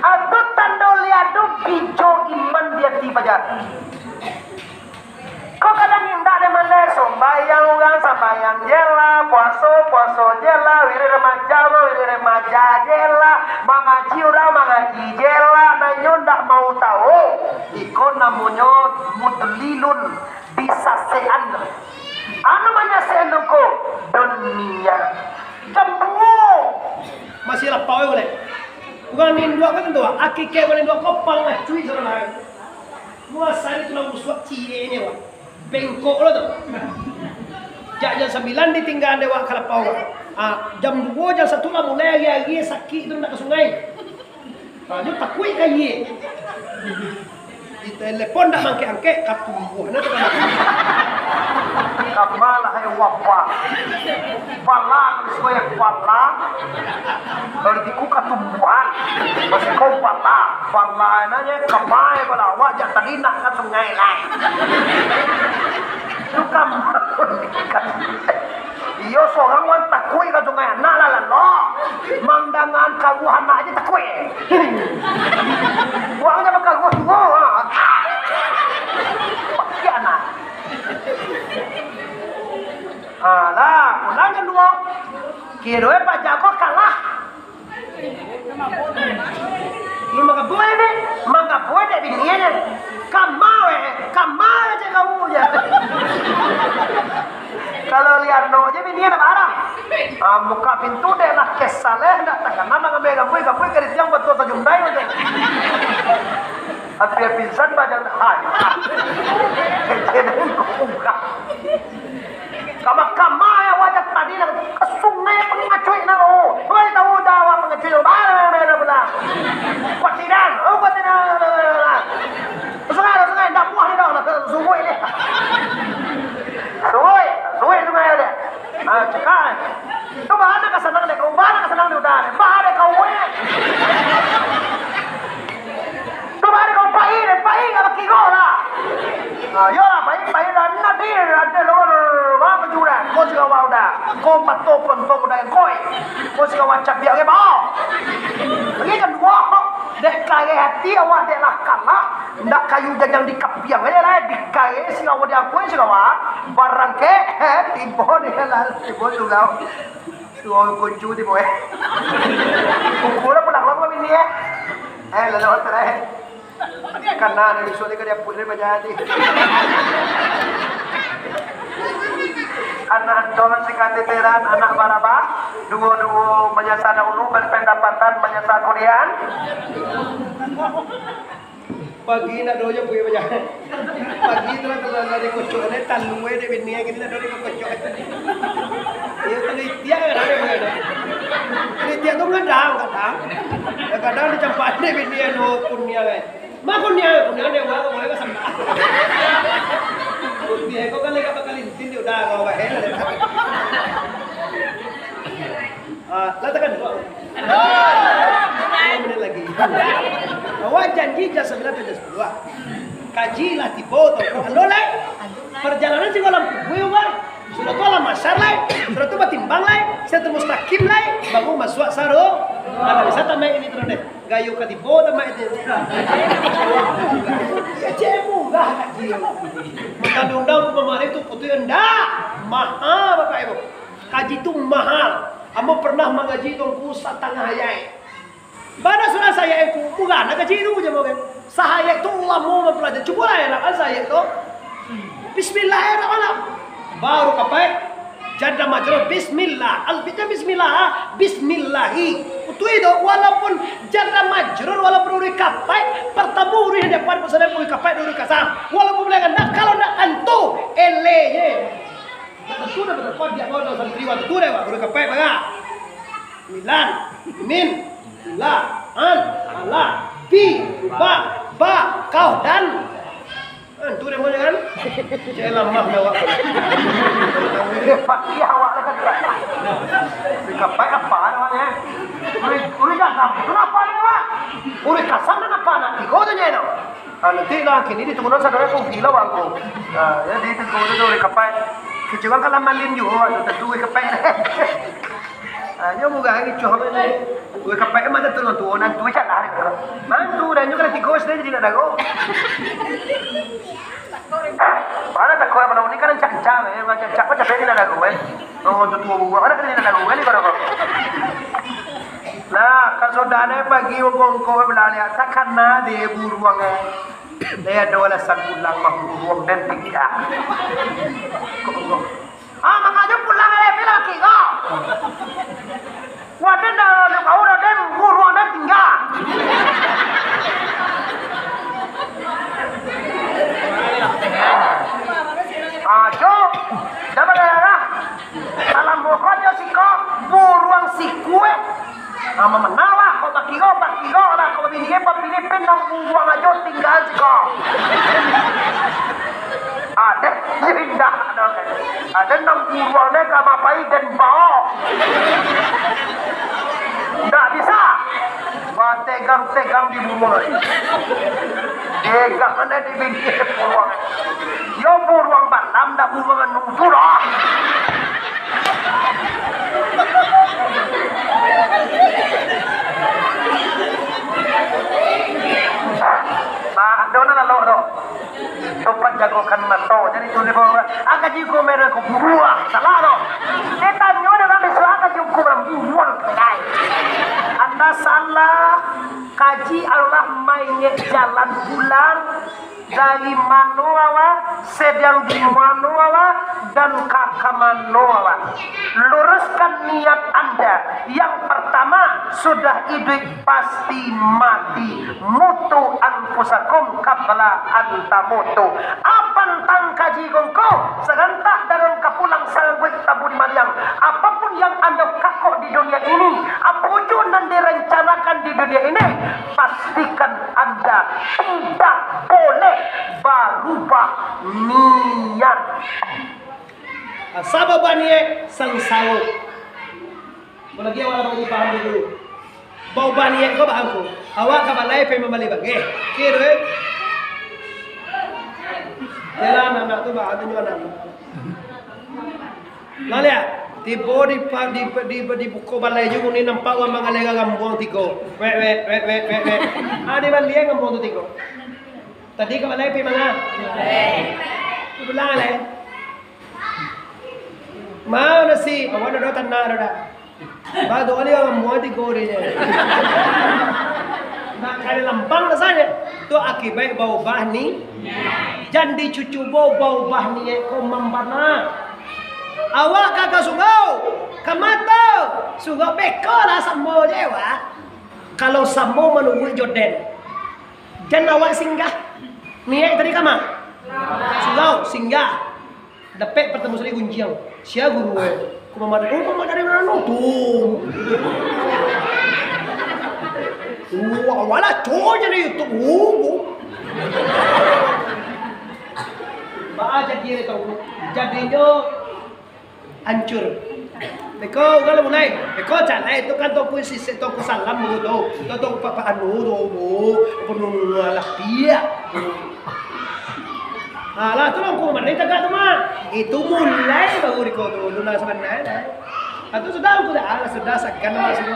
Adut tando liado bijo iman dia tiba jar. Kau kadang indah de male sombayang orang sambayang jela, puaso jela, wiri remaja jela, mengaji orang mengaji jela, nanyo ndak mau tahu. Iko namanya mudlilun bisa sean. Anu namanya seanuko dunia. Cembu. Masih lapau boleh. Bukan ni dua kan tu. Akike boleh dua kopang lah cuy sebenarnya. Muasa ni tulang busuk cie ni wah. Bengkok lo tu. Jam 9 ditinggal dewa kalapau. Jam 2 jam 1 lah mulai lagi sakit tu nak ke sungai. Dia takut kaya. Di telefon dah angke-angke kapu. Nah tu kan. Kamala hay wapa. Pala gusto yang pala. Kalau di ku katumbuhan. Masih kau pala. Pala nanya kamay pala wajah tadi nak ka sungai lai. Itu kamala. Iyo seorang wan takui ka sungai anak lah lo. Mandangan kaguhan aja takui. Buangnya makaguh semua. Pakai anak. Alah, ulang kedua. Kira Pak Jago kalah. Ini mangga ni, mangga boleh dek bininya. Kamau aja kamu ya. Kalau lihat no aja bininya barang. Muka pintu deh nak kesaleh nak tangan mana ngambil kerja yang betul saja jumpai aja. Hampir pingsan badan hai. Jadi kuungkap. Kama ya wajah tadi nak ke sungai pengacuy nak oh. Kau tahu dawa pengacuy mana belah. Kuatidan, kuatidan. Sungai dah buah ni dah nak sungai ni. Sungai ada. Cekal. Tu mana kesenang dek kau, mana kesenang di udara, mana kau tu mana kau pahi apa kiko lah. Yo lah pahi dah nanti ada lor apa jura, kau sih kau dah, kau patut pun dah kau sih kau macam biar ke bau. Ini kan dua dek kaya hati awak dek lakan lah. Ndak kayu jangan dikapiang aja lah, dikaya sih awak dia aku sih awak barang ke tibo ni lah, tibo juga. Tuh kuncu tibo Kumpul pulang lama ini lalu terakhir. Karena dari suatu dia pulang menjadi. Anak dolan sikati teran anak baraba dua menyasar ulu berpendapatan menyasar kuliah. Pagi nak dojo punya baca. Pagi tu lah kalau dari kocok ni tanui de bini kita dari kocok. Ia tu ni tiang ada mana? Ni tiang tu kadang. Kadang dicampak de bini no punya kan. Mak punya ni wah boleh ke sama. Dia kau kan lagi bakal intin dia udah kau bahaya lah. Letakkan dulu. Menit lagi. Awak janji jam 9 sampai jam 10. Kajilah tipe tu. Halo lai. Perjalanan sih kolam kubu bang. Sudah tu alam masar lai. Sudah tu batimbang lai. Sudah tu mustaqim lai. Bangun masuk saru. Ada bisa tambah ini terus deh. Gayu ke tipe tambah itu. Ya cemu lah kaji. Bukan undang pemerintah itu putih enggak. Mahal bapak ibu. Kaji itu mahal. Kamu pernah mengaji tongku setengah ayat. Mana sudah saya itu bukan nak gaji itu je mungkin. Saya itu lama mempelajari. Cuba lah ya saya itu. Bismillahirrahmanirrahim. Baru kapai. Jada majrur Bismillah. Alfitnya Bismillah. Bismillahi. Itu walaupun jada majrur walaupun uri kapai bertemu uri depan pesanan uri kapai uri kasam. Walaupun bilang nak kalau nak antu eleye. Tentu dah berdepan dia bawa dalam santriwan tu dah uri kapai baga. Milan min la an ala bi ba kau dan tu dia mana kan jelah mah awak pagi awak kan kapai apa namanya uri kasam kenapa ni awak uri kasam kenapa nak tigo tu je no nanti lah kini di tunggu saudara kau gila aku ya di tunggu tu uri kapai kecewa kalau malin juga tu uri kapai nyo muga ngi chobe ni gue kapai mata tu tu nan tu chat lah mantu dan juga nanti ghost dia jadi nak go mana tak kau mana ni kan cak macam cak apa capek ni nak go oh tu buat mana kan ni nak go ni baru nah kalau dana pagi wong kau belani takkan na de buruang dia dola sakulang mahburuang dan tiga makanya pulang lagi kau wadah dah kau dah dem buruang dan tinggal Jom, dapat dah. Salam pokoknya si kau buruang si kue. Ama menawa kau bakigo lah kau bini ke Filipin nang buruang aja tinggal si kau. Ada indah ada. Ada nang buruangnya kamapai dan bawa. Nggak bisa. Wah tegang-tegang di buruang. Tegang ada di bini buruang. Yo buruang Batam, dah buruang nunggu lah. Dona lalu do, sopan jagokan mato. Jadi tu lepas agak juga mereka buruang salah do. Netanyo dengan besok agak juga buruang kedai. Anda salah kaji Allah mainnya jalan pulang dari Manoawa, sedang di Manoawa dan kakak Manoawa. Luruskan niat Anda. Yang pertama, sudah hidup pasti mati. Mutu anfusakum qabla antamutu. Apan tang kaji gongko, serentak dalam kapulang sanggup tabu di Mariam. Apapun yang Anda kakok di dunia ini, apapun yang direncanakan di dunia ini, pastikan Anda tidak boleh berubah niat. Sabab niat sangsawo. Lagi awak bagi paham dulu. Bau niat kau paham ko. Awak kabalai pe membali bagi. Kira. Jalan anak tu bah ada jualan. Lalia, di buku balai juga ni nampak orang mengalega gambuang tiko. Wek. Ada balai gambuang tu tiko. Tadi ke balai pe mana? Tu belang le. Mau nasi, awak dah tanah dah. Ba do ali orang muat tiko ni. Nak kali lambang saja. Tu akibat bau bah ni. Jandi cucu bau bah ni ko membana. Awak kakak sugau, kamato, sugau beko lah sambo jewa. Kalau sambo menunggu Jordan, jangan awak singgah. Niat tadi kama, sugau singgah. Dapat pertemu sekali gunjiang. Siapa guru? Kumama dari mana tu? Wala cowok jadi YouTube. Baca dia itu, jadinya hancur. Beko kalau mulai, beko calai itu kan toko sisi toko salam begitu, toko papa anu penuh lapia. Alah tu orang kumar ni tegak tu mah. Itu mulai baru diko tu luna sebenarnya. Atau sudah aku dah, sudah segan masuk.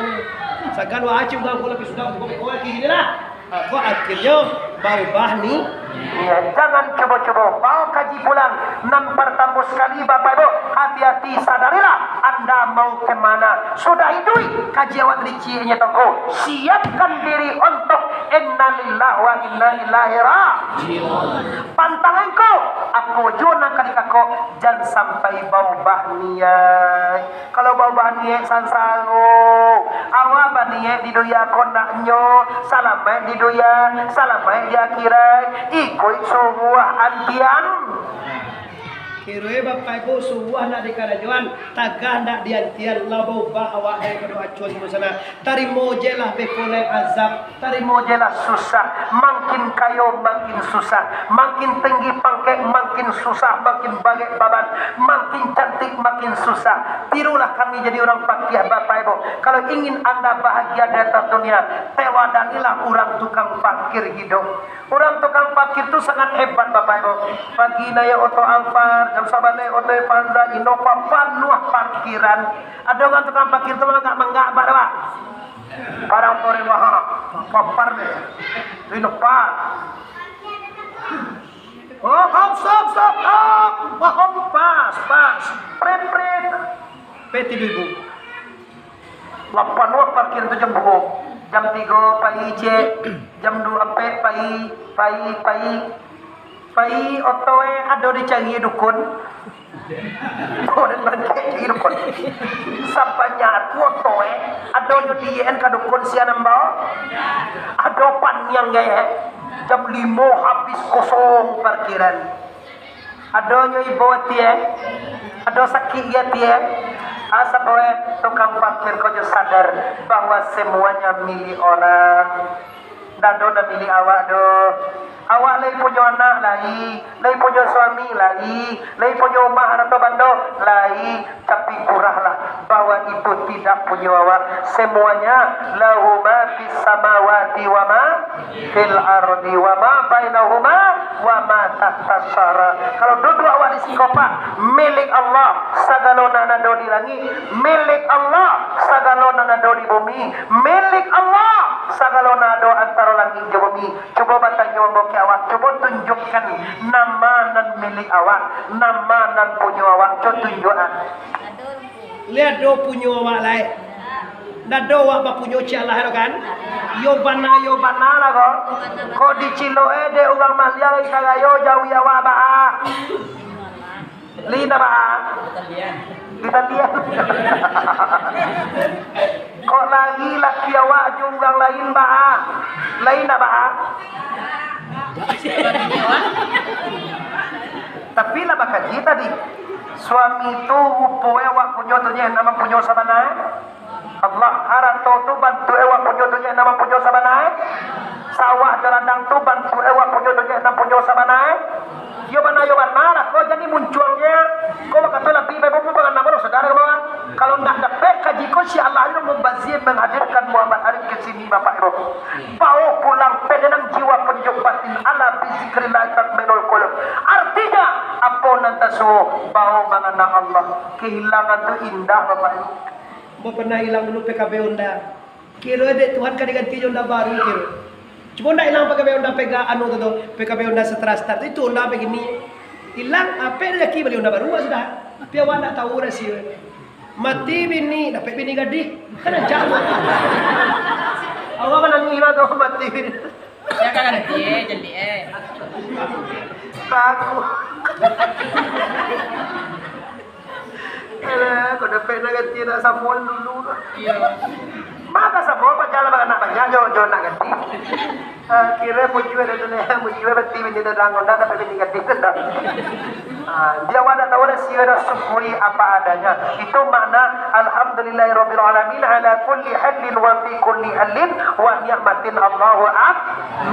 Segan wajib gak aku lebih sudah aku kau kini lah. Aku akhirnya bau bah ni. Ya, jangan coba-coba mau kaji pulang. Nampar tamu sekali Bapak Ibu. Hati-hati sadarilah Anda mau kemana. Sudah itu kaji awak ricinya toko. Siapkan diri untuk innalillahi wa inna ilaihi raji'un. Pantangan kau. Aku jona kali kako jangan sampai bau bah niat. Kalau bau bah niat sansalo. Awak bah niat di dunia konaknyo. Salamai di dunia. Salamai di akhirat. Ikut sebuah antian. Kira Bapak Ibu sebuah nak dikarajuan, tagah nak diantian labau bah awak daripada acuan di sana. Tarimo je lah bekolai azab, tarimo je lah susah. Makin kayo makin susah, makin tinggi pangkat makin susah, makin bagai baban, makin cantik makin susah. Tirulah kami jadi orang fakir Bapak Ibu. Kalau ingin Anda bahagia di atas dunia, teladanilah orang tukang parkir hidup. Orang tukang parkir itu sangat hebat Bapak Ibu. Pagi naya oto Alphard, jam sabane oto Panza, Innova, penuh parkiran. Ada orang tukang parkir itu menggak Pak. Barang tore wah, papar deh. Innova. Oh, stop. Wah, pas. Pret. peti ibu. Lapan wah parkir itu jam 2. Jam 3 pagi cek, jam 2 sampai pagi otoe ada dicari dukun. Oh dan bangke dukun. Sampainya aku otoe ada nyodien ka dukun sianam bawa. Ada pan yang gaya jam 5 habis kosong parkiran. Ada nyoi bawa tie, ada sakit ya tie. Asal boleh tukang parkir kau sadar bahwa semuanya milik orang. Dado dan milik awak do. Awak lai punya anak lai punya suami lai punya rumah atau bando lai, tapi kurahlah bahwa itu tidak punya awak. Semuanya lahu ma fis samawati wa ma fil ardi wa ma bainahuma wa ma tahtas sara. Kalau dua awak di sikopa milik Allah sagalona nado di langit, milik Allah sagalona nado di bumi, milik Allah sagalona nado antara langit dan bumi. Coba bertanya mbok awak, coba tunjukkan nama dan milik awak, nama dan punya awak, coba tunjukkan. Lihat do punya awak lain. Dah do awak ba punya cialah kan? Yo bana lah kok. Kok di Ciloe de orang Malayang kagayo jauh awak ba. Lina ba? Kita lihat. Kok lagi laki awak jumlah lain ba? Lain ba? Tapi lah bakaji tadi. Suami itu upo awak punya tu nya nama punya sabana. Allah harato tu bantu awak punya tu nya nama punya sabana. Sawah jalandang tu bantu awak punya tu nya nama punya sabana. Yo bana lah kau jadi munculnya. Kau kata lebih baik bukan nama saudara kawan. Kalau nak dapat kaji kau si Allah itu membazir menghadirkan Muhammad Arif ke sini Bapak Ibu. Bawa pulang pedenang jiwa penjuk batin ala bizikrillah tatmainul qulub. Artinya apa nanti so bawa mengenang Allah. Kehilangan tu indah Bapak Ibu. Mau pernah hilang dulu PKB Honda. Kira dek Tuhan kan diganti Honda baru kira. Cuma ndak hilang PKB Honda pega anu tu PKB Honda setelah start itu Honda begini. Hilang apa dia lagi beli Honda baru sudah. Tapi awak tak tahu rahsia. Mati bini, dapat bini gadis. Kan jauh. Awak kan ngira tu mati bini. Ya kan ada dia jadi Takut. Alah, kau dapat nak ganti nak samuan dulu. iya. Maka samuan pacaran bagaimana banyak jauh nak ganti. Kira muncul ada tu ni, muncul berarti menjadi rangon dah dapat bini ganti tu dah. Dia wadah tahu dah siapa syukuri apa adanya. Itu makna alhamdulillahirabbil alamin ala kulli halin wa fi kulli halin wa ni'matin Allahu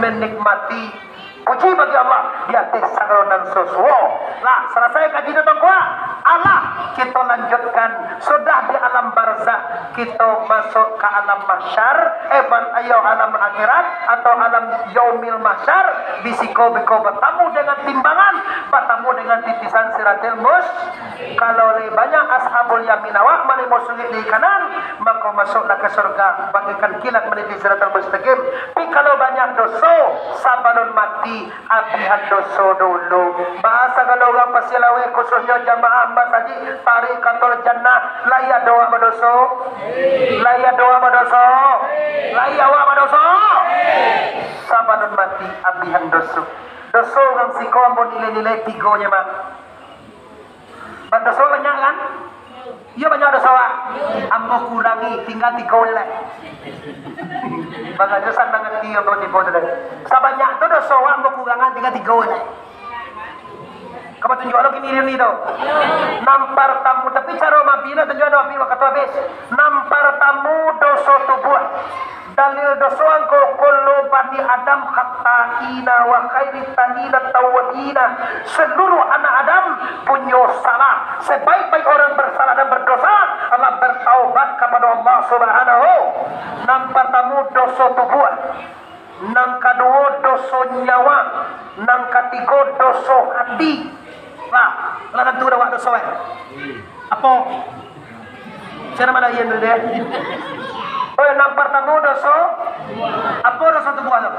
menikmati. Puji bagi Allah di atas sagala dan sesuatu. Lah, selesai kaji tentang kuah. Allah kita lanjutkan. Sudah di alam barzakh kita masuk ke alam mahsyar, alam akhirat atau alam yaumil mahsyar. Bisiko biko bertemu dengan timbangan, bertemu dengan titisan siratil mus. Kalau lebih banyak ashabul yamin awak mali musuhnya di kanan, maka masuklah ke surga bagikan kilat meniti siratal mustaqim. Tapi kalau banyak dosa, sabalun mati abihan dosa dulu. Bahasa kalau orang pasilawe khususnya jamaah masjid tarikatul jannah laya doa berdosa, laya doa berdosa, laya awak berdosa. Sabalun mati abihan dosa. Dosa orang sikau mau nilai-nilai tigonya mak. Dosa banyak kan? Ya banyak dosa awak. Ambo kurangi tinggal 3 nilai. Bagaimana sana ngerti yang kau tipu tadi. Sebanyak tu dosa awak ambo kurangan tinggal 3 nilai. Kamu tunjuk lagi ni tu. Nampar tamu tapi cara mabina tunjuk ada mabi waktu habis. Nampar tamu dosa tubuh. Dalil dosa angko kullu bani Adam khata'ina wa khairi ta'ina tawwadina. Seluruh anak Adam punya salah. Sebaik-baik orang bersalah dan berdosa, Allah bertaubat kepada Allah Subhanahu. Nampar tamu dosa tubuh. Nang kedua dosa nyawa. Nang ketiga dosa hati. Nah, lawan tu dah buat dosa apa? Cara mana yang dulu deh? Oh, nampar tamu dosa. Apa dosa tu buat tu?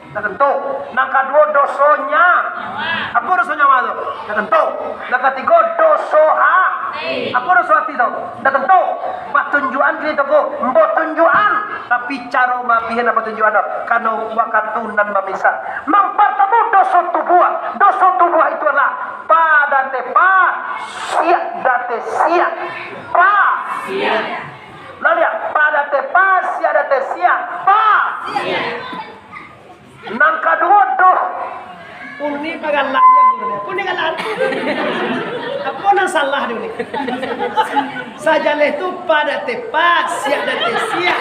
Tak tentu. Nang kedua dosanya. Apa dosa nyawa tu? Tak tentu. Nang ketiga dosa apa dosa hati tu? Tak tentu. Pak tunjuan kita tu, mbok tunjuan. Tapi cara mabihin apa tunjuan tu? Karena wakatunan memisah. Nampar tamu dosa tubuh. Dosa tubuh itu adalah pada tepa siap date siap pa siap. Lalu ya pada tepa siap date siap pa siap. Nang kedua doh Uni pagalak dia guru. Uni galan. Apa nang salah dia ni? Saja leh tu pada tepa siap date siap.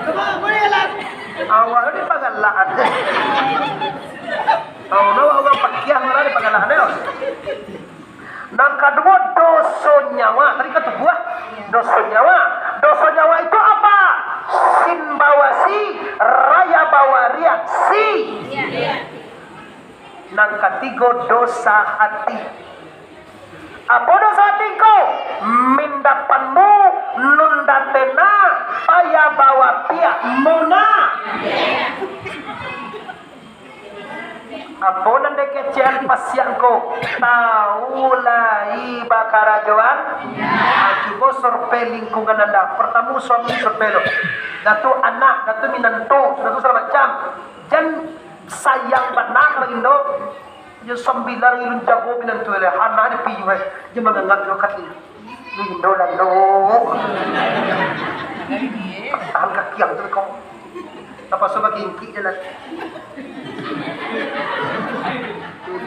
Apa boleh galan? Awak ni pagalaan. Awak orang pakiah malah di pagalaan dia. Nang kedua dosa nyawa. Tadi kata buah dosa nyawa. Dosa nyawa itu apa? Sin bawasi, raya bawaria si. Nang ketiga dosa hati. Apa dosa hati kau? Mindapanmu nundatena paya bawa pia mona. Apa nande kecian pasian ko taulai bakarajoan ajugo sorpe lingkungan anda pertama suami sorpelo gatu anak gatu minanto gatu segala macam jan sayang benar kalau indo je sembilan ilun jago minanto le hana de piyu je mangangat lo kati indo lalo tahan kaki yang tu kau apa sebab ingki je lah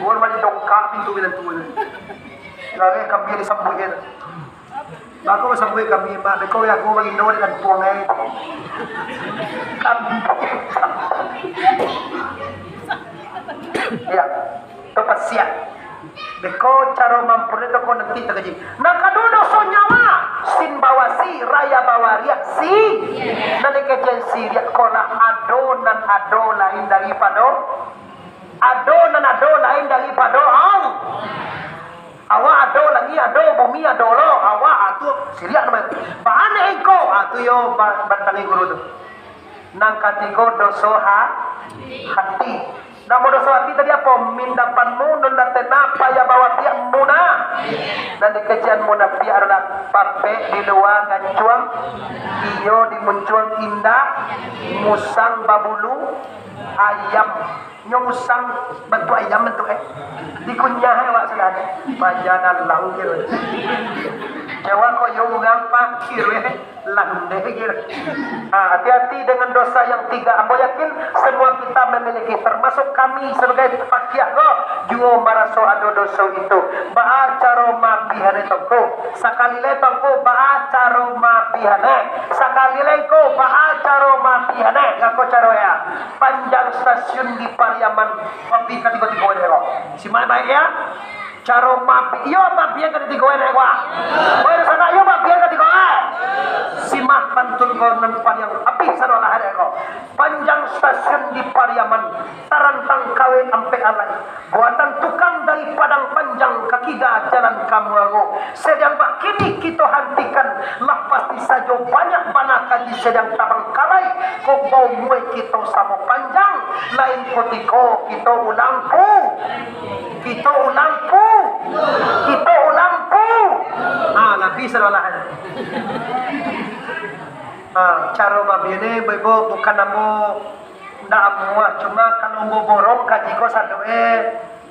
buat macam dongkak pintu bilang tu lah. Lagi kami ni sampai je. Aku sampai kami mak. Kau yang aku bagi nombor dengan tuang ni. Kami. Ya, tepat siap. Beko cara mampu itu kau nanti tak gaji. Nak kadu dosa nyawa. Sin bawasi, raya bawaria si. Nanti kajian siria kola adonan ado lain daripada adonan ado lain daripada awak ado lagi ado bumi ado lo awak atu siria nama bahan eko atu yo bantangi guru tu nang katigo dosa hati nama dosa hati tadi apa mindapanmu nundatena paya bawa pihak muna dan dikejian muna pihak adalah pape di luar gancuang iyo di muncuang indah musang babulu ayam nyungsang bentuk ayam bentuk dikunyah awak selada pajanan langgir Jawa ko yung pakir landai gitu. Hati-hati dengan dosa yang tiga. Ambo yakin semua kita memiliki, termasuk kami sebagai pakiah ko juo maraso ado dosa itu. Baa caro mabihane tongko. Sakali le tongko baa caro mabihane. Sakali le ko baa caro mabihane. Ngako caro ya. Panjang stasiun di Pariaman. Kopi ketiga-tiga ko. Si mana baik ya? Caro mapi, yo mapi yang ketiga ini gua. Boy sana yo mapi yang ketiga. Simah pantul ko nan yang api sarolah ada ko. Panjang stasiun di Pariaman, tarantang kawe ampe alai. Buatan tukang dari Padang Panjang kakiga jalan Kamuago. Sedang bak kini kita hentikan lah pasti saja banyak banyak kaji sedang tabang kalai. Ko bau muai kita sama panjang lain kotiko kita ulang pu. Kita ulang pu. Kita ulang pu. Nabi sallallahu alaihi cara mabine bebo bukan namo ndak amuah cuma kalau mau borong kaji ko sadoe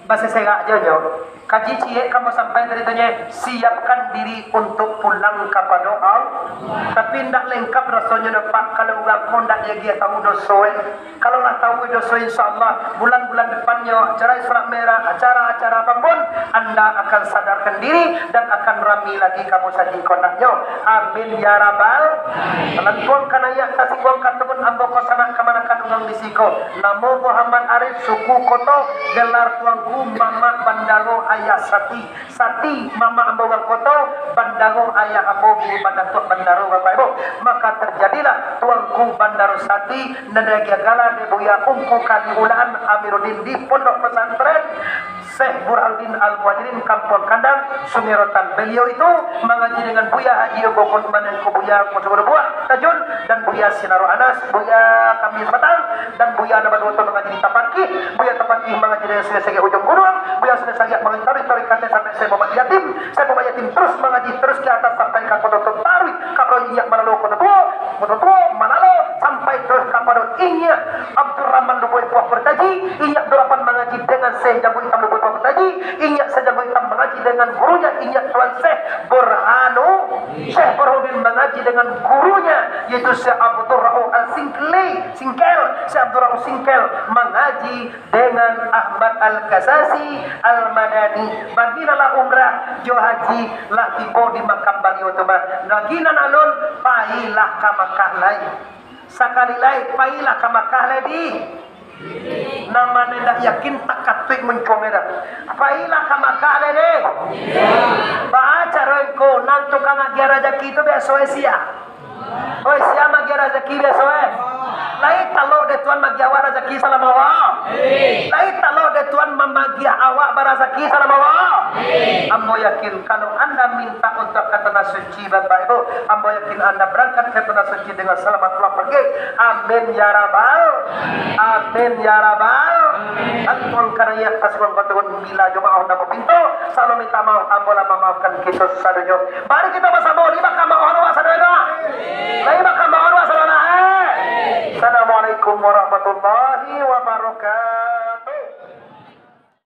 bahasa saya aja yo kaji cie kamu sampai dari tanya siapkan diri untuk pulang kepada Allah tapi ndak lengkap rasanya dapat kalau ulang kondak ya dia tahu dosoe kalau lah tahu dosoe insyaallah bulan-bulan depannya acara Isra Merah acara-acara apapun anda akan sadarkan diri dan akan rami lagi kamu saji kondaknya amin ya rabbal alamin kana ya kasih wong katun ambo kosana kamana kadungang disiko namo Muhammad Arif suku koto gelar tuangku Mama Bandago ayah Sati Mama Ambogang Koto Bandago ayah Ambo Bandago Bandaro Bapak Ibu maka terjadilah tuangku Bandaro Sati Nenegia Gala Debuya Ungku Kaliulaan Amiruddin di Pondok Pesantren Syekh Burhanuddin Al-Muhajirin Kampung Kandang Sumirotan beliau itu mengaji dengan Buya Haji Bokon Manen Buya Kocobodo Buah Tajun dan Buya Sinaro Anas Buya Kami Batang dan Buya Nabadoto mengaji di Tapaki Buya Tapaki mengaji dengan Sege Ujung Gunung Buya sudah saya mengitarik kata sampai saya bawa yatim terus mengaji terus ke atas sampai ke Kodoto Tarwi kapro inyak Manalo Kodoto Manalo sampai terus kepada inyak Abdurrahman Luboy Puah Bertaji inyak delapan mengaji dengan Syekh Jambu Hitam Luboy Puah Bertaji inyak Syekh Jambu Hitam mengaji dengan gurunya inyak Tuan Syekh Burhanuddin mengaji dengan gurunya yaitu Syekh Abdurrahman Al-Singkel Syekh Abdurrahman Singkel mengaji dengan Ahmad Al-Kasasi Al-Madani baginalah umrah jo haji lah tiba di makam bagi utama naginan alun pailah ka Makkah lain Sakali lai pailah kamakah ledi. Nama nenda yakin takat tuik mencomeda. Pailah kamakah ledi. Baca rengko nang tukang agia rezeki itu biasa sia. Oh sia magia rezeki biasa. Lai talo de tuan magia rezeki salam Allah. Lai talo de tuan memagia awak berazeki salam Allah. Ambo yakin kalau anda minta untuk ke tanah suci Bapak Ibu, ambo yakin anda berangkat ke tanah suci dengan selamat pulang pergi. Amin ya rabbal. Amin ya rabbal. Anton karya kasihon bantuan bila jemaah nama pintu. Selalu minta maaf, ambo lah memaafkan kita sadunya. Mari kita bersama lima kama orang saudara. Lima kama orang saudara. Assalamualaikum warahmatullahi wabarakatuh.